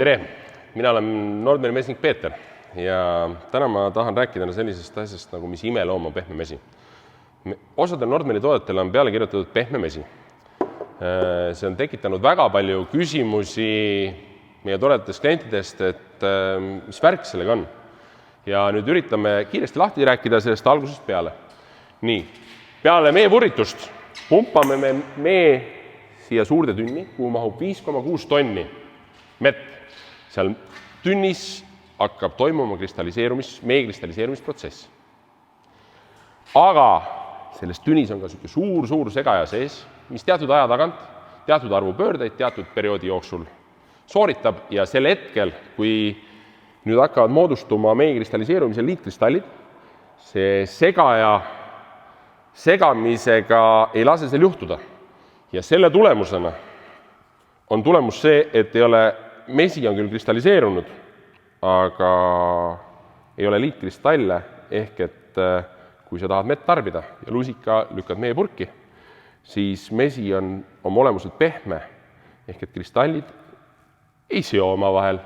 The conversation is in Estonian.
Tere! Mina olen Nordmeri mesnik Peeter ja täna ma tahan rääkida sellisest asjast, nagu mis imeloom on pehme mesi. Osadel Nordmeri toodetel on peale kirjutatud pehme mesi. See on tekitanud väga palju küsimusi meie toredatest klientidest, et mis värk sellega on. Ja nüüd üritame kiiresti lahti rääkida sellest algusest peale. Nii, peale mee vurritust pumpame me mee siia suurde tünni, kuhu mahub 5,6 tonni mett. Seal tünnis hakkab toimuma mee kristalliseerumisprotsess. Aga selles tünnis on ka suur segaja sees, mis teatud aja tagant, teatud arvu pöördeid, teatud perioodi jooksul sooritab ja sel hetkel, kui nüüd hakkavad moodustuma mee kristalliseerumisel liitkristallid, see segaja segamisega ei lase seal juhtuda. Ja selle tulemusena on tulemus see, et ei ole mesi on küll kristalliseerunud, aga ei ole liitkristalle, ehk et kui sa tahad mett tarbida ja lusika lükkad mee purki, siis mesi on oma olemuselt pehme, ehk et kristallid ei seo oma vahel.